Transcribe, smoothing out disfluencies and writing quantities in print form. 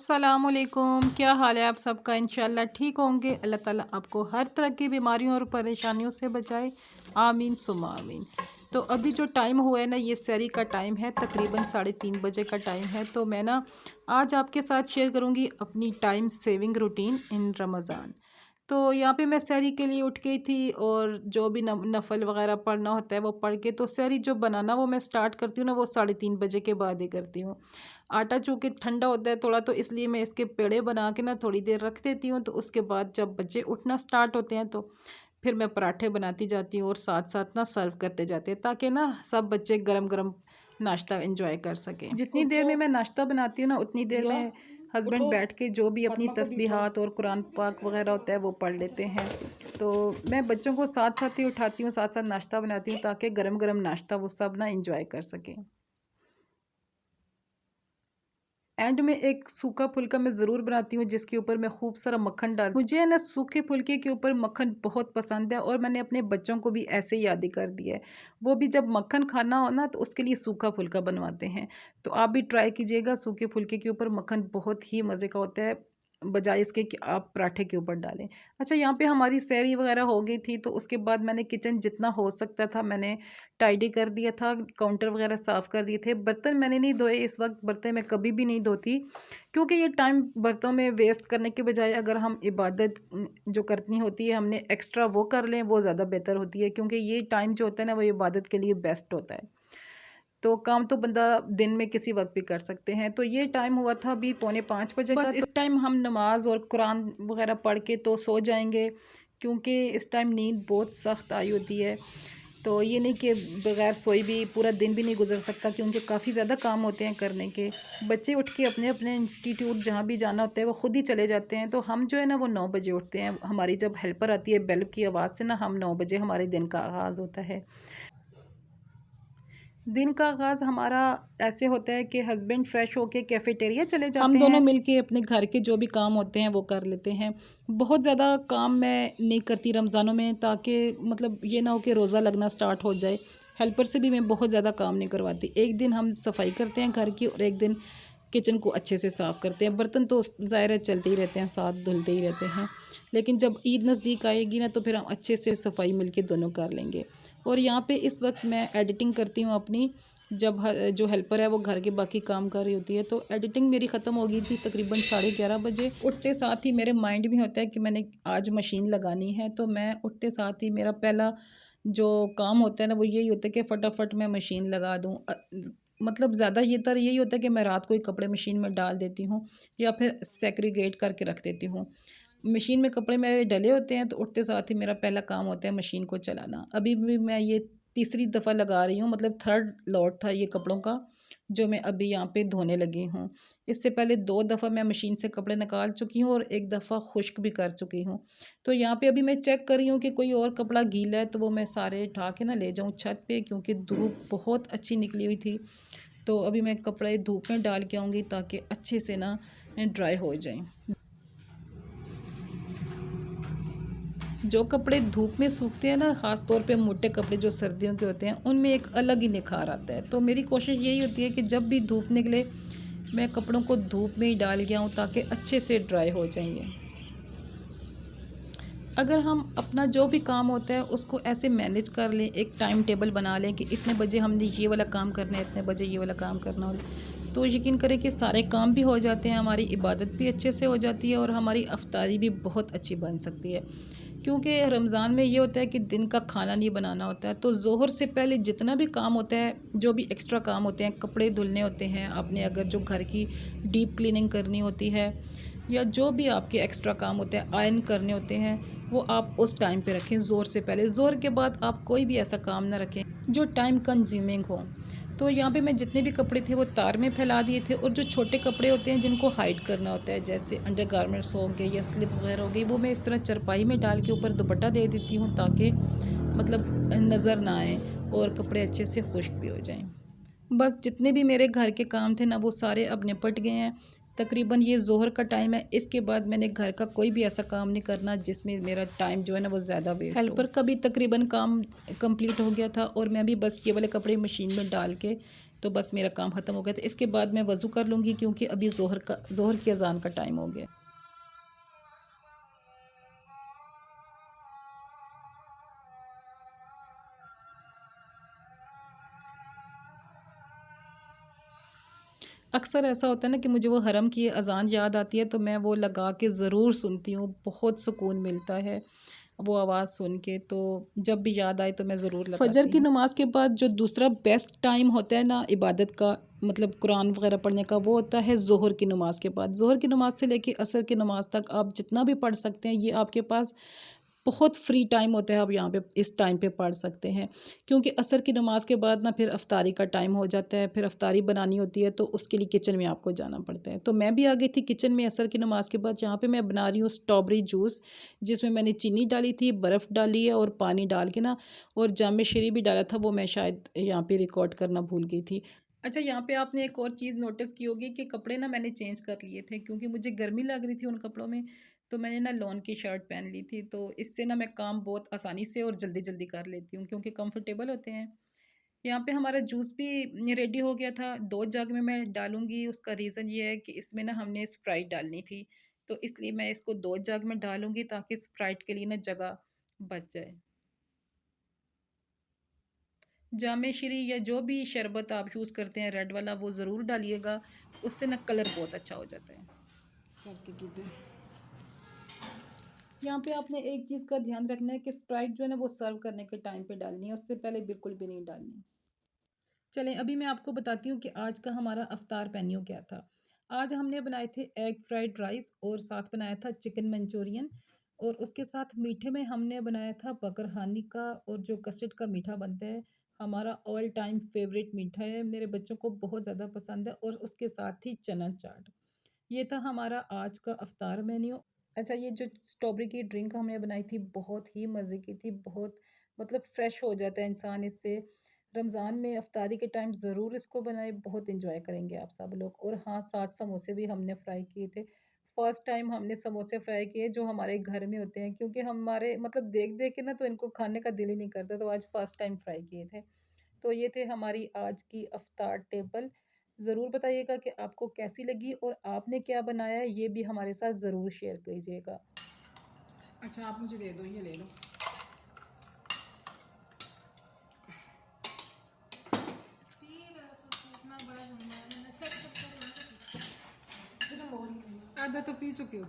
अस्सलामुअलैकुम, क्या हाल है आप सबका। इंशाल्लाह ठीक होंगे। अल्लाह ताला आपको हर तरह की बीमारियों और परेशानियों से बचाए, आमीन सुम्मा आमीन। तो अभी जो टाइम हुआ है ना, ये सहरी का टाइम है, तकरीबन 3:30 बजे का टाइम है। तो मैं ना आज आपके साथ शेयर करूँगी अपनी टाइम सेविंग रूटीन इन रमज़ान। तो यहाँ पे मैं सहरी के लिए उठ गई थी और जो भी नफल वगैरह पढ़ना होता है वो पढ़ के, तो सहरी जो बनाना वो मैं स्टार्ट करती हूँ ना, वो 3:30 बजे के बाद ही करती हूँ। आटा चूँकि ठंडा होता है थोड़ा, तो इसलिए मैं इसके पेड़े बना के ना थोड़ी देर रख देती हूँ। तो उसके बाद जब बच्चे उठना स्टार्ट होते हैं तो फिर मैं पराठे बनाती जाती हूँ और साथ साथ ना सर्व करते जाते हैं, ताकि ना सब बच्चे गरम गरम नाश्ता एंजॉय कर सकें। जितनी देर में मैं नाश्ता बनाती हूँ ना, उतनी देर में हस्बैंड बैठ के जो भी अपनी तस्बीहात और कुरान पाक वगैरह होता है वो पढ़ लेते हैं। तो मैं बच्चों को साथ साथ ही उठाती हूँ, साथ साथ नाश्ता बनाती हूँ, ताकि गरम गरम नाश्ता वो सब ना इंजॉय कर सकें। एंड में एक सूखा फुल्का मैं ज़रूर बनाती हूँ, जिसके ऊपर मैं खूब सारा मक्खन डाल, मुझे है ना सूखे फुल्के के ऊपर मक्खन बहुत पसंद है और मैंने अपने बच्चों को भी ऐसे ही याद कर दिया है। वो भी जब मक्खन खाना हो ना, तो उसके लिए सूखा फुल्का बनवाते हैं। तो आप भी ट्राई कीजिएगा, सूखे फुल्के के ऊपर मक्खन बहुत ही मज़े का होता है, बजाय इसके कि आप पराठे के ऊपर डालें। अच्छा, यहाँ पे हमारी सैरी वगैरह हो गई थी, तो उसके बाद मैंने किचन जितना हो सकता था मैंने टाइडी कर दिया था, काउंटर वगैरह साफ़ कर दिए थे। बर्तन मैंने नहीं धोए इस वक्त, बर्तन मैं कभी भी नहीं धोती, क्योंकि ये टाइम बर्तनों में वेस्ट करने के बजाय अगर हम इबादत जो करनी होती है हमने एक्स्ट्रा वो कर लें, वो ज़्यादा बेहतर होती है, क्योंकि ये टाइम जो होता है ना वो इबादत के लिए बेस्ट होता है। तो काम तो बंदा दिन में किसी वक्त भी कर सकते हैं। तो ये टाइम हुआ था अभी 4:45 का। बस इस टाइम हम नमाज और कुरान वगैरह पढ़ के तो सो जाएंगे, क्योंकि इस टाइम नींद बहुत सख्त आई होती है। तो ये नहीं कि बगैर सोए भी पूरा दिन भी नहीं गुजर सकता, क्योंकि काफ़ी ज़्यादा काम होते हैं करने के। बच्चे उठ के अपने अपने इंस्टीट्यूट जहाँ भी जाना होता है वो ख़ुद ही चले जाते हैं। तो हम जो है ना वो 9 बजे उठते हैं। हमारी जब हेल्पर आती है बेल की आवाज़ से ना, हम 9 बजे हमारे दिन का आगाज़ होता है। दिन का आगाज़ हमारा ऐसे होता है कि हस्बैंड फ्रेश होके कैफेटेरिया चले जाते हैं, हम दोनों मिलके अपने घर के जो भी काम होते हैं वो कर लेते हैं। बहुत ज़्यादा काम मैं नहीं करती रमज़ानों में, ताकि मतलब ये ना हो कि रोज़ा लगना स्टार्ट हो जाए। हेल्पर से भी मैं बहुत ज़्यादा काम नहीं करवाती। एक दिन हम सफाई करते हैं घर की और एक दिन किचन को अच्छे से साफ़ करते हैं। बर्तन तो ज़ाहिर है चलते ही रहते हैं, साथ धुलते ही रहते हैं, लेकिन जब ईद नज़दीक आएगी ना, तो फिर हम अच्छे से सफाई मिलके दोनों कर लेंगे। और यहाँ पे इस वक्त मैं एडिटिंग करती हूँ अपनी। जब जो हेल्पर है वो घर के बाकी काम कर रही होती है, तो एडिटिंग मेरी ख़त्म हो गई थी तकरीबन 11:30 बजे। उठते साथ ही मेरे माइंड में होता है कि मैंने आज मशीन लगानी है, तो मैं उठते साथ ही मेरा पहला जो काम होता है ना वो यही होता है कि फटाफट मैं मशीन लगा दूँ। मतलब ज़्यादा ये तर यही होता है कि मैं रात को ही कपड़े मशीन में डाल देती हूँ, या फिर सेग्रीगेट करके रख देती हूँ। मशीन में कपड़े मेरे डले होते हैं, तो उठते साथ ही मेरा पहला काम होता है मशीन को चलाना। अभी भी मैं ये तीसरी दफ़ा लगा रही हूँ, मतलब थर्ड लॉट था ये कपड़ों का जो मैं अभी यहाँ पे धोने लगी हूँ। इससे पहले 2 दफ़ा मैं मशीन से कपड़े निकाल चुकी हूँ और 1 दफ़ा खुश्क भी कर चुकी हूँ। तो यहाँ पे अभी मैं चेक कर रही हूँ कि कोई और कपड़ा गीला है, तो वो मैं सारे उठा के ना ले जाऊँ छत पे, क्योंकि धूप बहुत अच्छी निकली हुई थी। तो अभी मैं कपड़े धूप में डाल के आऊँगी, ताकि अच्छे से ना ड्राई हो जाएँ। जो कपड़े धूप में सूखते हैं ना, ख़ास तौर पे मोटे कपड़े जो सर्दियों के होते हैं, उनमें एक अलग ही निखार आता है। तो मेरी कोशिश यही होती है कि जब भी धूप निकले मैं कपड़ों को धूप में ही डाल के आऊँ, ताकि अच्छे से ड्राई हो जाएंगे। अगर हम अपना जो भी काम होता है उसको ऐसे मैनेज कर लें, एक टाइम टेबल बना लें कि इतने बजे हमने ये वाला काम करना है, इतने बजे ये वाला काम करना हो, तो यकीन करें कि सारे काम भी हो जाते हैं, हमारी इबादत भी अच्छे से हो जाती है और हमारी अफ्तारी भी बहुत अच्छी बन सकती है। क्योंकि रमज़ान में ये होता है कि दिन का खाना नहीं बनाना होता है, तो ज़ोहर से पहले जितना भी काम होता है, जो भी एक्स्ट्रा काम होते हैं, कपड़े धुलने होते हैं, आपने अगर जो घर की डीप क्लीनिंग करनी होती है, या जो भी आपके एक्स्ट्रा काम होते हैं, आयरन करने होते हैं, वो आप उस टाइम पे रखें ज़ोर से पहले। ज़ोर के बाद आप कोई भी ऐसा काम ना रखें जो टाइम कंज्यूमिंग हो। तो यहाँ पे मैं जितने भी कपड़े थे वो तार में फैला दिए थे, और जो छोटे कपड़े होते हैं जिनको हाइड करना होता है, जैसे अंडर गारमेंट्स हो गए या स्लिप वगैरह हो गई, वो मैं इस तरह चरपाई में डाल के ऊपर दुपट्टा दे देती हूँ, ताकि मतलब नज़र ना आए और कपड़े अच्छे से खुश्क भी हो जाएं। बस जितने भी मेरे घर के काम थे ना वो सारे अब निपट गए हैं। तकरीबन ये ज़ोहर का टाइम है, इसके बाद मैंने घर का कोई भी ऐसा काम नहीं करना जिसमें मेरा टाइम जो है ना वो ज़्यादा वेस्ट हो। हेल्पर का भी तकरीबन काम कंप्लीट हो गया था, और मैं भी बस ये वाले कपड़े मशीन में डाल के तो बस मेरा काम ख़त्म हो गया था। इसके बाद मैं वज़ू कर लूँगी क्योंकि अभी ज़ोहर की अज़ान का टाइम हो गया। अक्सर ऐसा होता है ना कि मुझे वो हरम की अज़ान याद आती है, तो मैं वो लगा के ज़रूर सुनती हूँ, बहुत सुकून मिलता है वो आवाज़ सुन के। तो जब भी याद आए तो मैं ज़रूर लगाती हूँ। फ़जर की नमाज़ के बाद जो दूसरा बेस्ट टाइम होता है ना इबादत का, मतलब कुरान वगैरह पढ़ने का, वो होता है ज़ोहर की नमाज़ के बाद। ज़ोहर की नमाज़ से लेके असर की नमाज़ तक आप जितना भी पढ़ सकते हैं, ये आपके पास बहुत फ्री टाइम होता है। आप यहाँ पे इस टाइम पे पढ़ सकते हैं, क्योंकि असर की नमाज़ के बाद ना फिर अफ्तारी का टाइम हो जाता है। फिर अफ्तारी बनानी होती है, तो उसके लिए किचन में आपको जाना पड़ता है। तो मैं भी आ गई थी किचन में असर की नमाज़ के बाद। यहाँ पे मैं बना रही हूँ स्ट्रॉबेरी जूस, जिसमें मैंने चीनी डाली थी, बर्फ़ डाली है और पानी डाल के ना, और जाम शीरी भी डाला था, वो मैं शायद यहाँ पे रिकॉर्ड करना भूल गई थी। अच्छा, यहाँ पे आपने एक और चीज़ नोटिस की होगी कि कपड़े ना मैंने चेंज कर लिए थे, क्योंकि मुझे गर्मी लग रही थी उन कपड़ों में। तो मैंने ना लॉन की शर्ट पहन ली थी, तो इससे ना मैं काम बहुत आसानी से और जल्दी जल्दी कर लेती हूँ, क्योंकि कंफर्टेबल होते हैं। यहाँ पे हमारा जूस भी रेडी हो गया था। 2 जग में मैं डालूँगी, उसका रीज़न ये है कि इसमें ना हमने स्प्राइट डालनी थी, तो इसलिए मैं इसको 2 जग में डालूँगी ताकि स्प्राइट के लिए ना जगह बच जाए। जामे श्री या जो भी शरबत आप यूज़ करते हैं रेड वाला, वो ज़रूर डालिएगा, उससे ना कलर बहुत अच्छा हो जाता है। करके कीते यहाँ पे आपने एक चीज़ का ध्यान रखना है कि स्प्राइट जो है ना वो सर्व करने के टाइम पे डालनी है, उससे पहले बिल्कुल भी नहीं डालनी। चलें, अभी मैं आपको बताती हूँ कि आज का हमारा अफ्तार मेन्यू क्या था। आज हमने बनाए थे एग फ्राइड राइस, और साथ बनाया था चिकन मंचूरियन, और उसके साथ मीठे में हमने बनाया था बकर हानी का, और जो कस्टर्ड का मीठा बनता है, हमारा ऑल टाइम फेवरेट मीठा है, मेरे बच्चों को बहुत ज़्यादा पसंद है, और उसके साथ ही चना चाट। ये था हमारा आज का अफ्तार मेन्यू। अच्छा, ये जो स्ट्रॉबेरी की ड्रिंक हमने बनाई थी, बहुत ही मज़े की थी, बहुत मतलब फ़्रेश हो जाता है इंसान इससे। रमज़ान में अफ्तारी के टाइम ज़रूर इसको बनाए, बहुत एंजॉय करेंगे आप सब लोग। और हाँ, साथ समोसे भी हमने फ्राई किए थे। फर्स्ट टाइम हमने समोसे फ्राई किए जो हमारे घर में होते हैं, क्योंकि हमारे मतलब देख देख के ना तो इनको खाने का दिल ही नहीं करता, तो आज फर्स्ट टाइम फ्राई किए थे। तो ये थे हमारी आज की अफ्तार टेबल। ज़रूर बताइएगा कि आपको कैसी लगी और आपने क्या बनाया है, ये भी हमारे साथ ज़रूर शेयर कीजिएगा। अच्छा, आप मुझे दे दो, ये ले लो। आधा तो पी चुके हो।